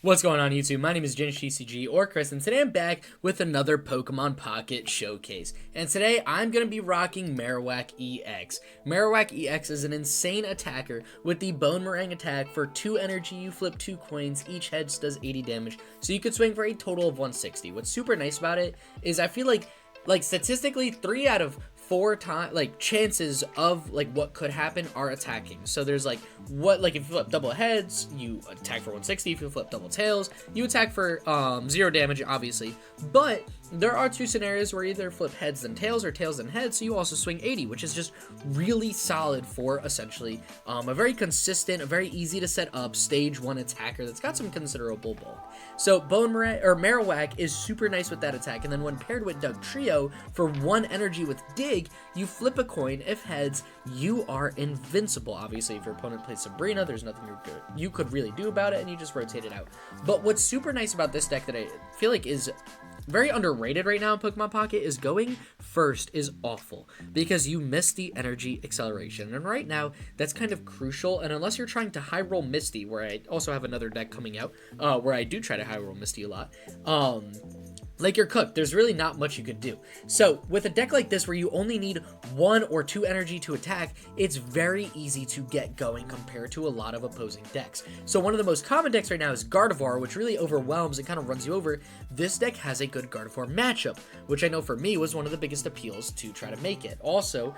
What's going on YouTube? My name is ginj-tcg or Chris, and today I'm back with another Pokemon Pocket Showcase. And today I'm going to be rocking Marowak EX. Marowak EX is an insane attacker with the Boomerang attack. For 2 energy, you flip 2 coins, each head does 80 damage, so you could swing for a total of 160. What's super nice about it is I feel like statistically 3 out of 4 chances of what could happen are attacking. So there's if you flip double heads, you attack for 160. If you flip double tails, you attack for 0 damage, obviously. But there are 2 scenarios where either flip heads then tails or tails then heads, so you also swing 80, which is just really solid for essentially a very consistent, a very easy to set up stage 1 attacker that's got some considerable bulk. So Marowak is super nice with that attack, and then when paired with Dugtrio for 1 energy with Dig, you flip a coin. If heads, you are invincible. Obviously, if your opponent plays Sabrina, there's nothing you could really do about it, and you just rotate it out. But what's super nice about this deck that I feel like is very underrated right now in Pokemon Pocket is going first is awful because you miss the energy acceleration, and right now that's kind of crucial. And unless you're trying to high roll Misty, where I also have another deck coming out where I do try to high roll Misty a lot, you're cooked. There's really not much you could do. So with a deck like this where you only need 1 or 2 energy to attack, it's very easy to get going compared to a lot of opposing decks. So one of the most common decks right now is Gardevoir, which really overwhelms and kind of runs you over. This deck has a good Gardevoir matchup, which I know for me was one of the biggest appeals to try to make it. Also,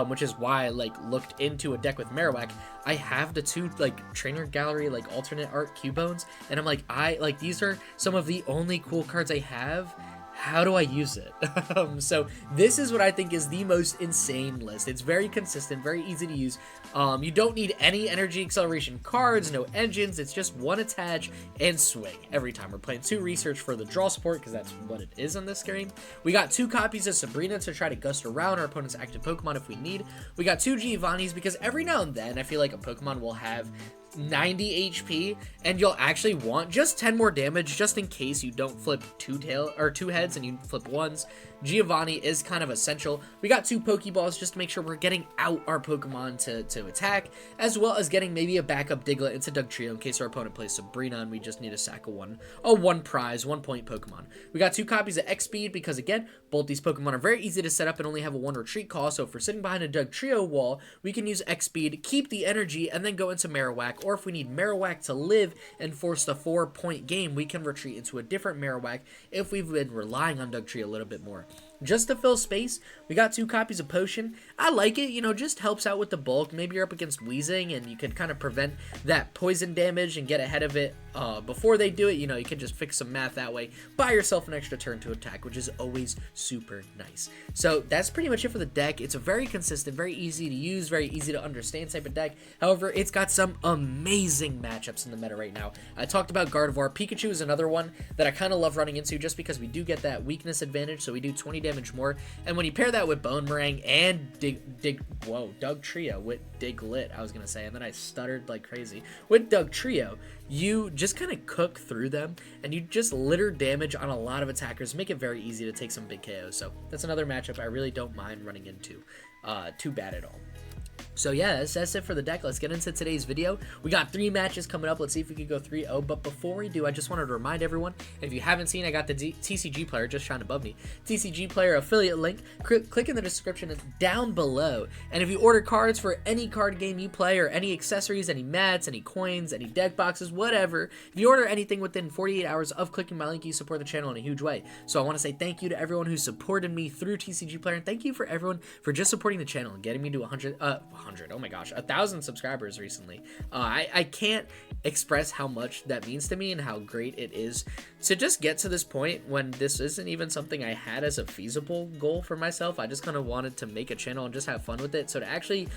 which is why I looked into a deck with Marowak. I have the 2 trainer gallery alternate art Cubones, and I'm these are some of the only cool cards I have. How do I use it? So this is what I think is the most insane list. It's very consistent, very easy to use. You don't need any energy acceleration cards, no engines. It's just 1 attach and swing every time. We're playing 2 research for the draw support because that's what it is on this game. We got 2 copies of Sabrina to try to gust around our opponent's active Pokemon if we need. We got 2 Giovannis because every now and then I feel like a Pokemon will have 90 HP and you'll actually want just 10 more damage just in case you don't flip 2 heads and you flip 1s. Giovanni is kind of essential. We got 2 Pokeballs just to make sure we're getting out our Pokemon to attack, as well as getting maybe a backup Diglett into Dugtrio in case our opponent plays Sabrina and we just need to sack a 1 prize, 1 point Pokemon. We got 2 copies of X-Speed because again, both these Pokemon are very easy to set up and only have a 1 retreat cost. So if we're sitting behind a Dugtrio wall, we can use X-Speed, keep the energy, and then go into Marowak. Or if we need Marowak to live and force the 4-point game, we can retreat into a different Marowak if we've been relying on Dugtrio a little bit more. Just to fill space, we got 2 copies of Potion. I like it, just helps out with the bulk. Maybe you're up against Weezing and you can kind of prevent that poison damage and get ahead of it before they do it. You can just fix some math that way. Buy yourself an extra turn to attack, which is always super nice. So that's pretty much it for the deck. It's a very consistent, very easy to use, very easy to understand type of deck. However, it's got some amazing matchups in the meta right now. I talked about Gardevoir. Pikachu is another one that I kind of love running into just because we do get that weakness advantage, so we do 20 damage more. And when you pair that with Boomerang and Dugtrio with Diglett, I was gonna say, and then I stuttered like crazy. With Dugtrio, you just kind of cook through them and you just litter damage on a lot of attackers, make it very easy to take some big KOs. So that's another matchup I really don't mind running into too bad at all. So yeah, that's it for the deck. Let's get into today's video. We got 3 matches coming up. Let's see if we can go 3-0. But before we do, I just wanted to remind everyone, if you haven't seen, I got the TCG player just shine above me. TCG player affiliate link. Click in the description down below. And if you order cards for any card game you play or any accessories, any mats, any coins, any deck boxes, whatever, if you order anything within 48 hours of clicking my link, you support the channel in a huge way. So I want to say thank you to everyone who supported me through TCG player, and thank you for everyone for just supporting the channel and getting me to 1,000 subscribers recently. I can't express how much that means to me and how great it is to just get to this point when this isn't even something I had as a feasible goal for myself. I just kind of wanted to make a channel and just have fun with it. So to actually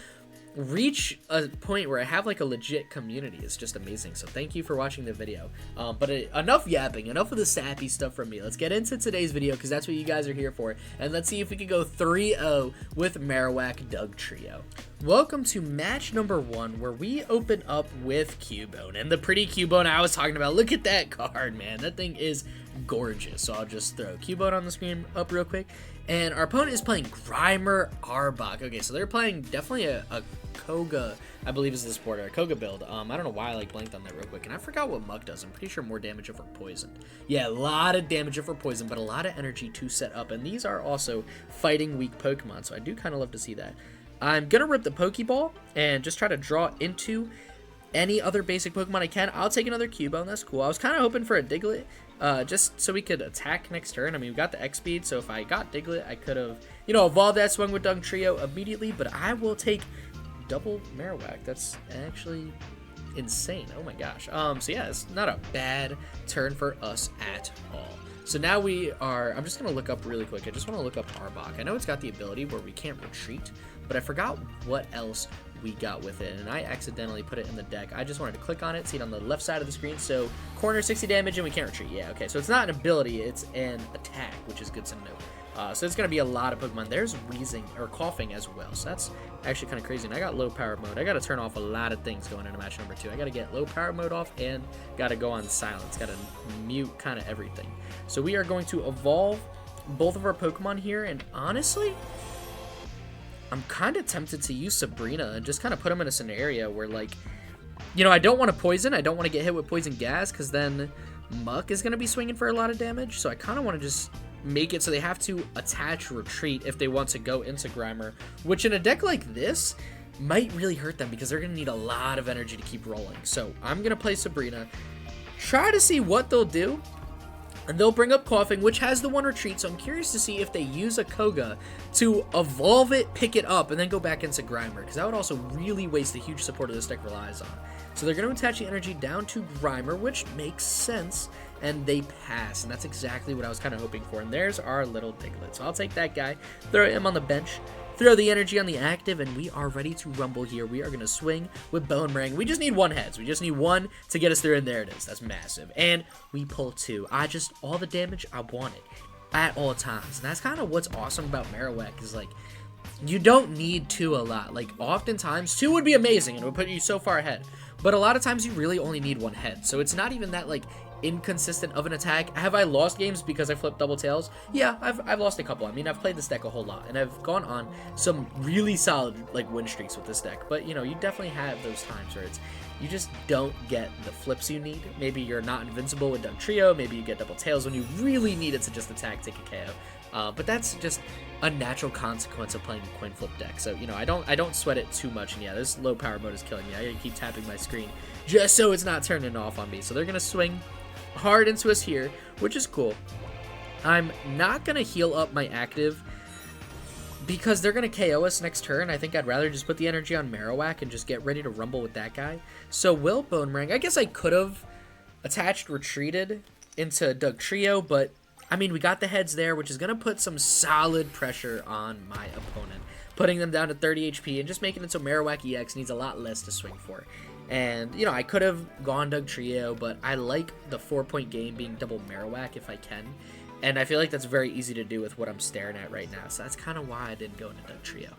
reach a point where I have a legit community is just amazing. So thank you for watching the video. But enough yapping, enough of the sappy stuff from me. Let's get into today's video because that's what you guys are here for. And let's see if we can go 3-0 with Marowak Dugtrio. Welcome to match number 1, where we open up with Cubone, and the pretty Cubone I was talking about. Look at that card, man. That thing is gorgeous. So I'll just throw Cubone on the screen up real quick. And our opponent is playing Grimer Arbok. Okay, so they're playing definitely a Koga, I believe is the supporter, a Koga build. I don't know why I like blanked on that real quick, and I forgot what Muck does. I'm pretty sure more damage over poison. Yeah, a lot of damage over poison, but a lot of energy to set up, and these are also fighting weak Pokemon, so I do kind of love to see that. I'm gonna rip the Poké Ball and just try to draw into any other basic Pokemon I can. I'll take another Cubone, that's cool. I was kind of hoping for a Diglett, just so we could attack next turn. I mean, we got the X speed, so if I got Diglett, I could have, you know, evolved that, swung with Dugtrio immediately, but I will take double Marowak. That's actually insane. Oh my gosh. So yeah, it's not a bad turn for us at all. So now we are, I'm just going to look up really quick. I just want to look up Arbok. I know it's got the ability where we can't retreat, but I forgot what else we got with it, and I accidentally put it in the deck. I just wanted to click on it, see it on the left side of the screen. So corner 60 damage and we can't retreat. Yeah, okay. So it's not an ability, it's an attack, which is good to know. So it's going to be a lot of Pokemon. There's wheezing or coughing as well. So that's actually kind of crazy. And I got low power mode. I got to turn off a lot of things going into match number 2. I got to get low power mode off and got to go on silence. Got to mute kind of everything. So we are going to evolve both of our Pokemon here. And honestly, I'm kind of tempted to use Sabrina and just kind of put them in a scenario where, like, you know, I don't want to poison. I don't want to get hit with poison gas because then Muck is going to be swinging for a lot of damage. So I kind of want to just make it so they have to attach retreat if they want to go into Grimer, which in a deck like this might really hurt them because they're going to need a lot of energy to keep rolling. So I'm going to play Sabrina, try to see what they'll do, and they'll bring up Coughing, which has the 1 retreat, so I'm curious to see if they use a Koga to evolve it, pick it up, and then go back into Grimer, because that would also really waste the huge support this deck relies on. So they're going to attach the energy down to Grimer, which makes sense, and they pass, and that's exactly what I was kind of hoping for. And there's our little Diglett. So I'll take that guy, throw him on the bench, throw the energy on the active, and we are ready to rumble here. We are going to swing with Boomerang. We just need 1 heads. We just need 1 to get us through, and there it is. That's massive. And we pull 2. All the damage I wanted at all times. And that's kind of what's awesome about Marowak is, like, you don't need 2 a lot. Like, oftentimes, 2 would be amazing, and it would put you so far ahead. But a lot of times, you really only need 1 head. So it's not even that, like, inconsistent of an attack. Have I lost games because I flipped double tails? Yeah, I've lost a couple. I mean, I've played this deck a whole lot, and I've gone on some really solid, like, win streaks with this deck. But, you know, you definitely have those times where it's, you just don't get the flips you need. Maybe you're not invincible with Dugtrio. Maybe you get double tails when you really need it to just attack, take a KO. But that's just a natural consequence of playing a coin flip deck. So, you know, I don't sweat it too much. And yeah, this low power mode is killing me. I gotta keep tapping my screen just so it's not turning off on me. So they're gonna swing hard into us here, which is cool. I'm not gonna heal up my active because they're gonna KO us next turn. I think I'd rather just put the energy on Marowak and just get ready to rumble with that guy. So will Boomerang. I guess I could have attached retreated into Dugtrio, but I mean, we got the heads there, which is gonna put some solid pressure on my opponent, putting them down to 30 HP and just making it so Marowak EX needs a lot less to swing for. And, you know, I could have gone Dugtrio, but I like the 4-point game being double Marowak if I can. And I feel like that's very easy to do with what I'm staring at right now. So that's kind of why I didn't go into Dugtrio.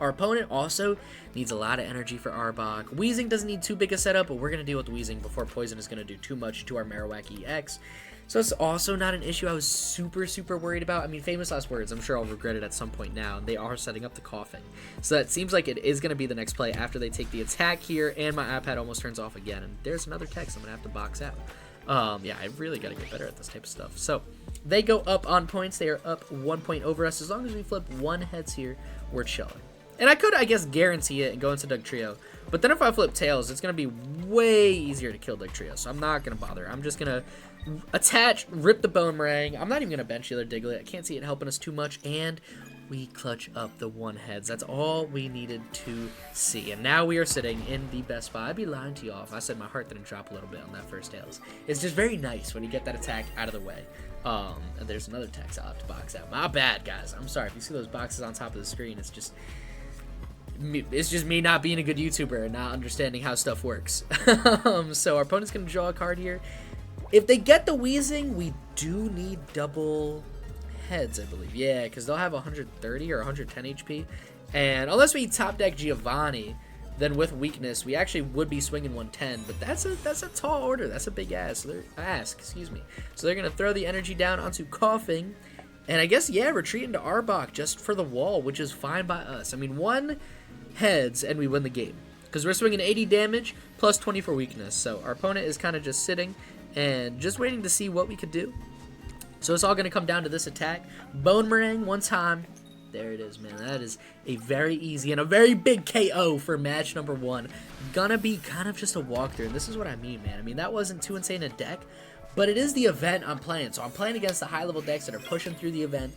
Our opponent also needs a lot of energy for Arbok. Wheezing doesn't need too big a setup, but we're going to deal with Wheezing before Poison is going to do too much to our Marowak EX. So it's also not an issue I was super worried about. I mean, famous last words. I'm sure I'll regret it at some point now. They are setting up the Coughing. So that seems like it is going to be the next play after they take the attack here, and my iPad almost turns off again. And there's another text I'm going to have to box out. Yeah, I really got to get better at this type of stuff. So they go up on points. They are up 1 point over us. As long as we flip 1 heads here, we're chilling. And I could, I guess, guarantee it and go into Dugtrio. But then if I flip tails, it's going to be way easier to kill Dugtrio. So I'm not going to bother. I'm just going to attach, rip the Boomerang. I'm not even going to bench the other Diglett. I can't see it helping us too much. And we clutch up the 1 heads. That's all we needed to see. And now we are sitting in the best spot. I'd be lying to you all if I said my heart didn't drop a little bit on that first tails. It's just very nice when you get that attack out of the way. And there's another text I'll have to box out. My bad, guys. I'm sorry. If you see those boxes on top of the screen, it's just me not being a good YouTuber and not understanding how stuff works. So our opponent's going to draw a card here. If they get the Wheezing, we do need double heads, I believe. Yeah, because they'll have 130 or 110 HP. And unless we top deck Giovanni, then with weakness, we actually would be swinging 110, but that's a tall order. That's a big ask. Excuse me. So they're going to throw the energy down onto Coughing, and I guess, yeah, retreat into Arbok just for the wall, which is fine by us. I mean, 1 heads, and we win the game, because we're swinging 80 damage plus 20 for weakness. So our opponent is kind of just sitting and just waiting to see what we could do. So it's all going to come down to this attack. Bone Meringue one time. There it is, man. That is a very easy and a very big KO for match number 1. Gonna be kind of just a walkthrough. And this is what I mean, man. I mean, that wasn't too insane a deck, but it is the event I'm playing. So I'm playing against the high-level decks that are pushing through the event.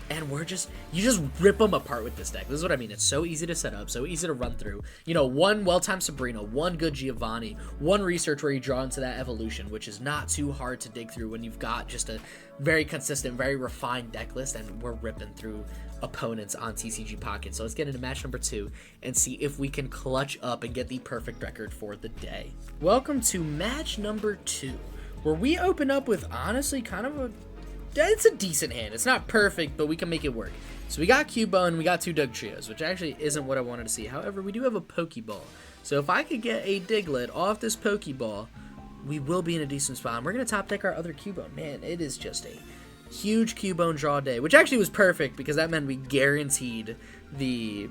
And you just rip them apart with this deck. This is what I mean. It's so easy to set up, so easy to run through. You know, 1 well-timed Sabrina, 1 good Giovanni, 1 research where you draw into that evolution, which is not too hard to dig through when you've got just a very consistent, very refined deck list, and we're ripping through opponents on TCG Pocket. So let's get into match number 2 and see if we can clutch up and get the perfect record for the day. Welcome to match number 2, where we open up with, honestly, kind of it's a decent hand. It's not perfect, but we can make it work. So we got Cubone, we got 2 Dugtrios, which actually isn't what I wanted to see. However, we do have a Poké Ball. So if I could get a Diglett off this Poké Ball, we will be in a decent spot. And we're going to top deck our other Cubone. Man, it is just a huge Cubone draw day, which actually was perfect because that meant we guaranteed the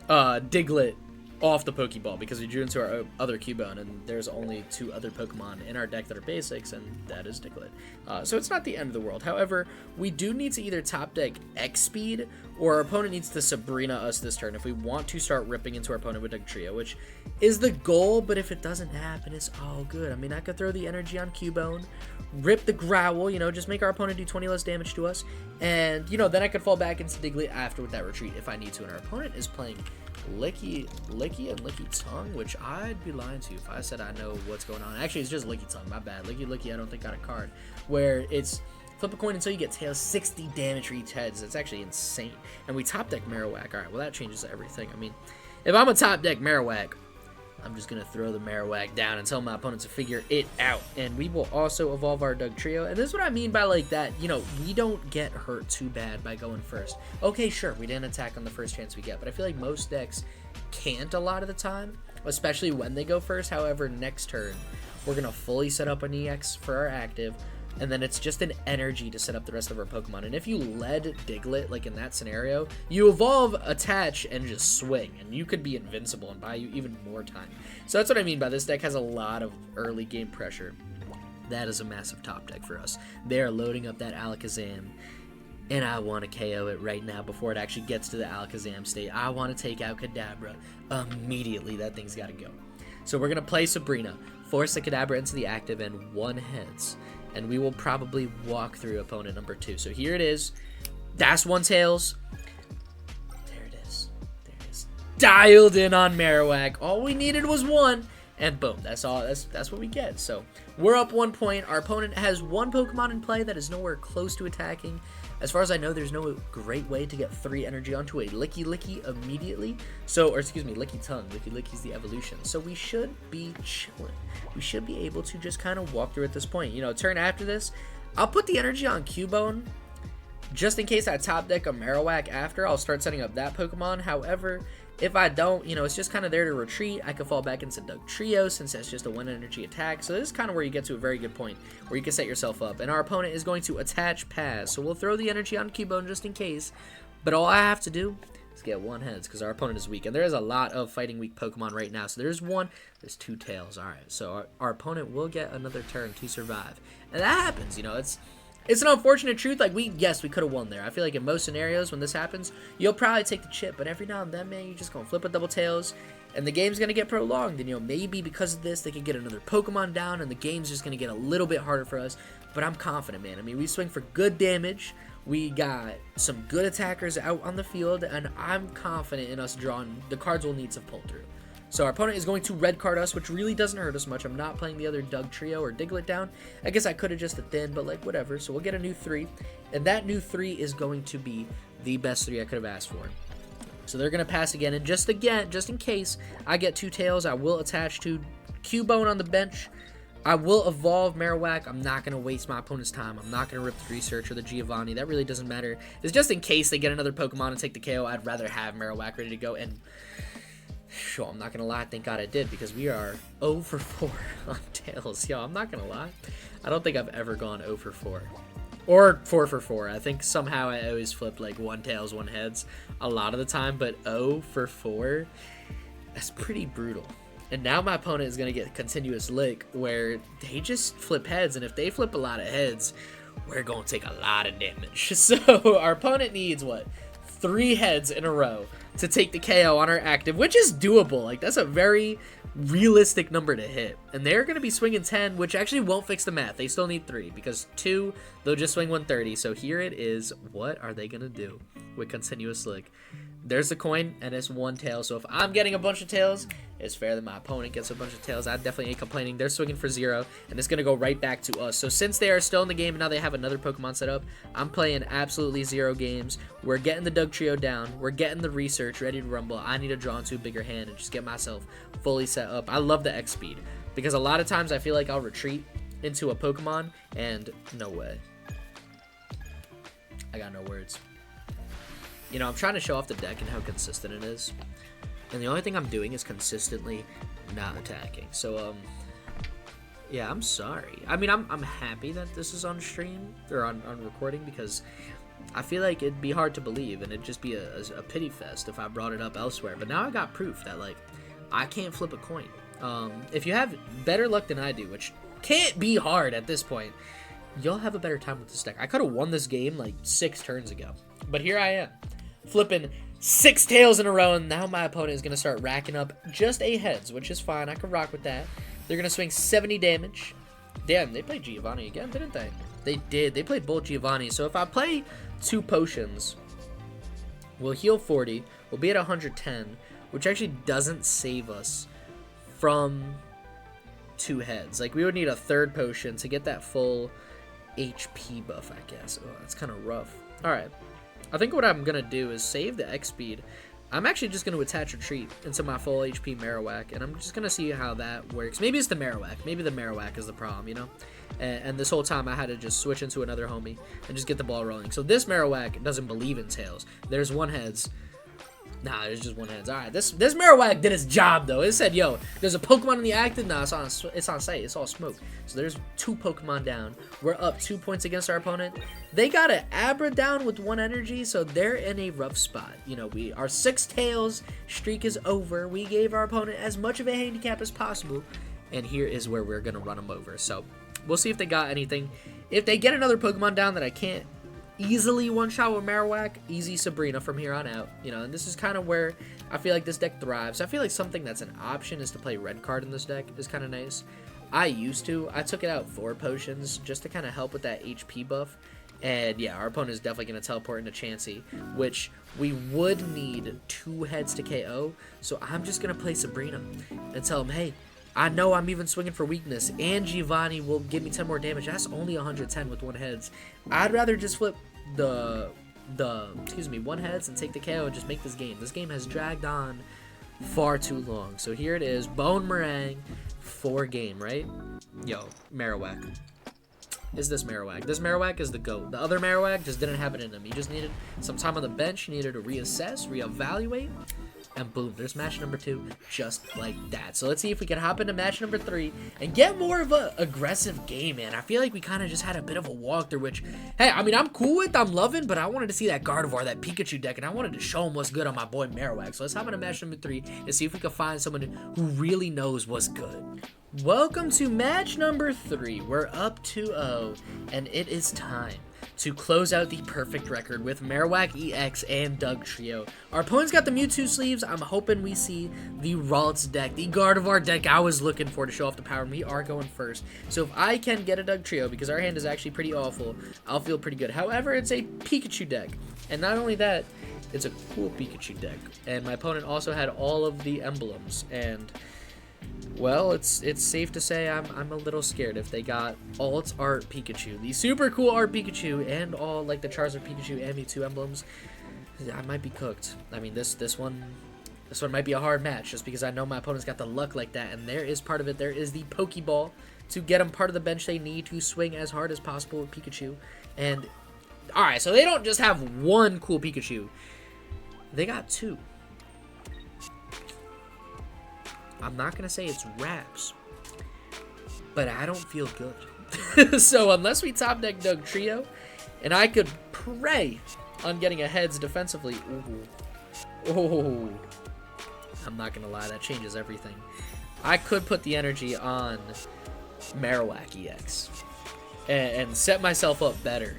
Diglett off the Pokeball because we drew into our other Cubone, and there's only 2 other Pokemon in our deck that are basics, and that is Diglett. So it's not the end of the world. However, we do need to either top deck X-Speed, or our opponent needs to Sabrina us this turn if we want to start ripping into our opponent with Dugtrio, which is the goal, but if it doesn't happen, it's all good. I mean, I could throw the energy on Cubone, rip the Growl, you know, just make our opponent do 20 less damage to us, and, you know, then I could fall back into Diglett after with that retreat if I need to, and our opponent is playing Licky and Licky Tongue, which I'd be lying to you if I said I know what's going on. Actually, it's just Licky Tongue, my bad. Licky I don't think got a card, where it's flip a coin until you get tails, 60 damage for each heads. That's actually insane. And we top deck Marowak. Alright, well that changes everything. I mean, if I'm a top deck Marowak, I'm just going to throw the Marowak down and tell my opponent to figure it out. And we will also evolve our Dugtrio. And this is what I mean by, like, that, you know, we don't get hurt too bad by going first. Okay, sure, we didn't attack on the first chance we get, but I feel like most decks can't a lot of the time, especially when they go first. However, next turn, we're going to fully set up an EX for our active, and then it's just an energy to set up the rest of our Pokemon. And if you led Diglett, like in that scenario, you evolve, attach, and just swing, and you could be invincible and buy you even more time. So that's what I mean by this deck has a lot of early game pressure. That is a massive top deck for us. They are loading up that Alakazam, and I want to KO it right now before it actually gets to the Alakazam state. I want to take out Kadabra immediately. That thing's got to go. So we're going to play Sabrina, force the Kadabra into the active, and 1 heads. And we will probably walk through opponent number 2. So here it is. That's 1 tails. There it is. There it is. Dialed in on Marowak. All we needed was 1. And boom. That's all. That's what we get. So we're up 1 point. Our opponent has 1 Pokemon in play that is nowhere close to attacking. As far as I know, there's no great way to get 3 energy onto a Licky immediately. So, or excuse me, Licky Tongue. Licky's the evolution. So we should be chilling. We should be able to just kind of walk through at this point. You know, turn after this, I'll put the energy on Cubone just in case I top deck a Marowak after. I'll start setting up that Pokemon. However, if I don't, you know, it's just kind of there to retreat. I could fall back into Dugtrio since that's just a 1 energy attack. So this is kind of where you get to a very good point where you can set yourself up. And our opponent is going to attach pass. So we'll throw the energy on Cubone just in case. But all I have to do is get 1 heads because our opponent is weak. And there is a lot of fighting weak Pokemon right now. So there's 1, there's 2 tails. All right, so our opponent will get another turn to survive. And that happens, you know, it's an unfortunate truth. Like, yes, we could have won there. I feel like in most scenarios when this happens, you'll probably take the chip. But every now and then, man, you're just going to flip a double tails, and the game's going to get prolonged. And, you know, maybe because of this, they could get another Pokemon down, and the game's just going to get a little bit harder for us. But I'm confident, man. I mean, we swing for good damage. We got some good attackers out on the field, and I'm confident in us drawing the cards we'll need to pull through. So our opponent is going to red card us, which really doesn't hurt us much. I'm not playing the other Dugtrio or Diglett down. I guess I could have just a thin, but like whatever. So we'll get a new 3, and that new 3 is going to be the best 3 I could have asked for. So they're going to pass again, and just in case I get 2 tails, I will attach to Cubone on the bench. I will evolve Marowak. I'm not going to waste my opponent's time. I'm not going to rip the Research or the Giovanni. That really doesn't matter. It's just in case they get another Pokemon and take the KO, I'd rather have Marowak ready to go. And sure, I'm not going to lie. Thank God I did, because we are 0 for 4 on Tails. Yo, I'm not going to lie. I don't think I've ever gone 0 for 4. Or 4 for 4. I think somehow I always flipped like 1 Tails, 1 Heads a lot of the time. But 0 for 4, that's pretty brutal. And now my opponent is going to get continuous lick where they just flip heads. And if they flip a lot of heads, we're going to take a lot of damage. So our opponent needs, what, 3 heads in a row to take the KO on our active, which is doable. Like, that's a very realistic number to hit. And they're going to be swinging 10, which actually won't fix the math. They still need 3 because 2, they'll just swing 130. So here it is. What are they going to do with continuous lick? There's the coin, and it's 1 tail. So if I'm getting a bunch of tails, it's fair that my opponent gets a bunch of tails. I definitely ain't complaining. They're swinging for 0, and it's going to go right back to us. So since they are still in the game and now they have another Pokemon set up, I'm playing absolutely 0 games. We're getting the Dugtrio down. We're getting the Research ready to rumble. I need to draw into a bigger hand and just get myself fully set up. I love the X speed because a lot of times I feel like I'll retreat into a Pokemon, and no way. I got no words. You know, I'm trying to show off the deck and how consistent it is. And the only thing I'm doing is consistently not attacking. So, yeah, I'm sorry. I mean, I'm happy that this is on stream, or on recording, because I feel like it'd be hard to believe, and it'd just be a pity fest if I brought it up elsewhere. But now I got proof that, like, I can't flip a coin. If you have better luck than I do, which can't be hard at this point, you'll have a better time with this deck. I could have won this game, like, 6 turns ago. But here I am, flipping 6 tails in a row, and now my opponent is going to start racking up just 8 heads, which is fine. I can rock with that. They're going to swing 70 damage. Damn, they played Giovanni again, didn't they? They did. They played both Giovanni. So if I play 2 potions, we'll heal 40. We'll be at 110, which actually doesn't save us from 2 heads. Like, we would need a 3rd potion to get that full HP buff, I guess. Oh, that's kind of rough. All right. I think what I'm going to do is save the X speed. I'm actually just going to attach Retreat into my full HP Marowak, and I'm just going to see how that works. Maybe it's the Marowak. Maybe the Marowak is the problem, you know? And this whole time I had to just switch into another homie and just get the ball rolling. So this Marowak doesn't believe in tails. There's 1 heads. Nah, there's just 1 heads. All right, this Marowak did its job, though. It said, yo, there's a Pokemon in the active. Nah, it's on sight. It's all smoke. So there's 2 Pokemon down. We're up 2 points against our opponent. They got an Abra down with 1 energy, so they're in a rough spot. You know, our 6 tails streak is over. We gave our opponent as much of a handicap as possible, and here is where we're going to run them over. So we'll see if they got anything. If they get another Pokemon down that I can't easily one-shot with Marowak, easy Sabrina from here on out, you know, and this is kind of where I feel like this deck thrives. I feel like something that's an option is to play red card in this deck is kind of nice. I took it out 4 potions just to kind of help with that HP buff, and yeah, our opponent is definitely going to teleport into Chansey, which we would need 2 heads to KO, so I'm just going to play Sabrina and tell him, hey, I know I'm even swinging for weakness, and Giovanni will give me 10 more damage. That's only 110 with 1 heads. I'd rather just flip the 1 heads and take the KO and just make this game. This game has dragged on far too long. So here it is, Bone Meringue, 4 game, right? Yo, Marowak. Is this Marowak? This Marowak is the GOAT. The other Marowak just didn't have it in him. He just needed some time on the bench. He needed to reassess, reevaluate, and boom, there's match number 2, just like that. So let's see if we can hop into match number 3 and get more of a aggressive game, man. I feel like we kind of just had a bit of a walkthrough, which, hey, I mean, I'm cool with, I'm loving, but I wanted to see that Gardevoir, that Pikachu deck, and I wanted to show him what's good on my boy Marowak. So let's hop into match number 3 and see if we can find someone who really knows what's good. Welcome to match number 3. We're up 2-0, and it is time to close out the perfect record with Marowak EX and Dugtrio. Our opponent's got the Mewtwo sleeves. I'm hoping we see the Ralts deck, the Gardevoir deck I was looking for to show off the power, and we are going first. So if I can get a Dugtrio, because our hand is actually pretty awful, I'll feel pretty good. However, it's a Pikachu deck, and not only that, it's a cool Pikachu deck. And my opponent also had all of the emblems, and well, it's safe to say I'm a little scared if they got alt art Pikachu, the super cool art Pikachu, and all like the Charizard Pikachu and Mewtwo emblems. I might be cooked. I mean, this one might be a hard match just because I know my opponent's got the luck like that, and there is part of it. There is the Poké Ball to get them part of the bench they need to swing as hard as possible with Pikachu. And, alright, so they don't just have one cool Pikachu. They got two. I'm not going to say it's raps, but I don't feel good. So unless we top deck Dugtrio, and I could pray on getting a heads defensively. Oh, I'm not going to lie, that changes everything. I could put the energy on Marowak EX and set myself up better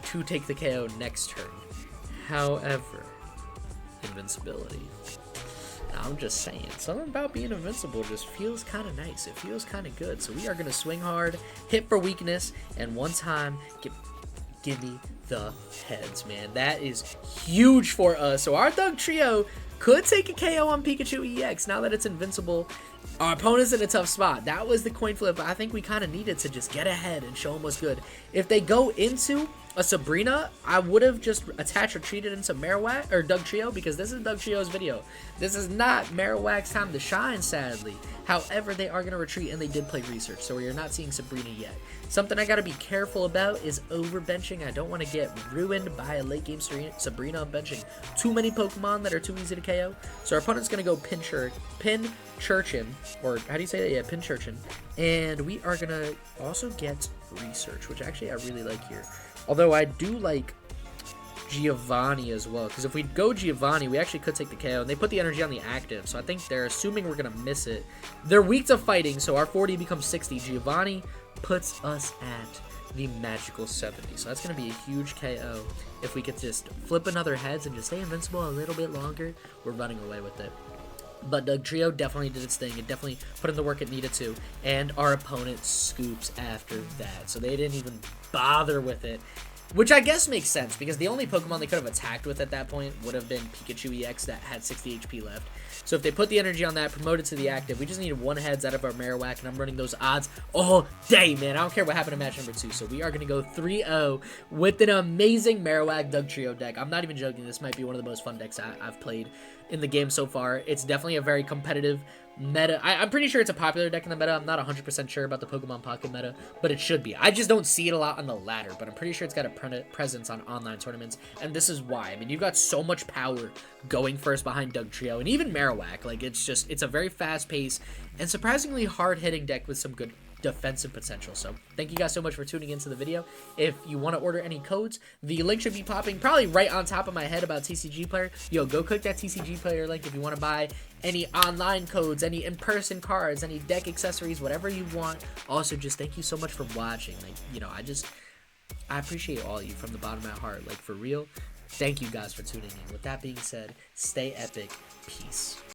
to take the KO next turn. However, invincibility. I'm just saying, something about being invincible just feels kind of nice. It feels kind of good. So we are going to swing hard, hit for weakness, and one time, give me the heads, man. That is huge for us. So our Dugtrio could take a KO on Pikachu EX now that it's invincible. Our opponent's in a tough spot. That was the coin flip. I think we kind of needed to just get ahead and show them what's good. If they go into a Sabrina, I would have just attached or treated into Marowak or Dugtrio, because this is Dugtrio's video. This is not Marowak's time to shine, sadly. However, they are going to retreat, and they did play research, so we are not seeing Sabrina yet. Something I got to be careful about is overbenching. I don't want to get ruined by a late game Sabrina benching too many Pokemon that are too easy to KO. So our opponent's going to go Pinchurchin, or how do you say that? Yeah, Pinchurchin. And we are going to also get research, which actually I really like here. Although I do like Giovanni as well, because if we go Giovanni, we actually could take the KO, and they put the energy on the active, so I think they're assuming we're going to miss it. They're weak to fighting, so our 40 becomes 60. Giovanni puts us at the magical 70, so that's going to be a huge KO. If we could just flip another heads and just stay invincible a little bit longer, we're running away with it. But Dugtrio definitely did its thing. It definitely put in the work it needed to. And our opponent scoops after that. So they didn't even bother with it. Which I guess makes sense, because the only Pokemon they could have attacked with at that point would have been Pikachu EX that had 60 HP left. So if they put the energy on that, promoted to the active, we just needed one heads out of our Marowak, and I'm running those odds all day, man. I don't care what happened in match number 2. So we are going to go 3-0 with an amazing Marowak Dugtrio deck. I'm not even joking. This might be one of the most fun decks I've played in the game so far. It's definitely a very competitive meta. I'm pretty sure it's a popular deck in the meta. I'm not 100% sure about the Pokemon Pocket meta, but it should be. I just don't see it a lot on the ladder, but I'm pretty sure it's got a presence on online tournaments, and this is why. I mean, you've got so much power going first behind Dugtrio, and even Marowak. Like, it's a very fast-paced and surprisingly hard-hitting deck with some good defensive potential. So thank you guys so much for tuning into the video. If you want to order any codes, the link should be popping probably right on top of my head about TCG Player. Yo, go click that TCG Player link if you want to buy any online codes, any in-person cards, any deck accessories, whatever you want. Also, just thank you so much for watching. Like, you know, I appreciate all of you from the bottom of my heart. Like, for real, thank you guys for tuning in. With that being said, stay epic. Peace.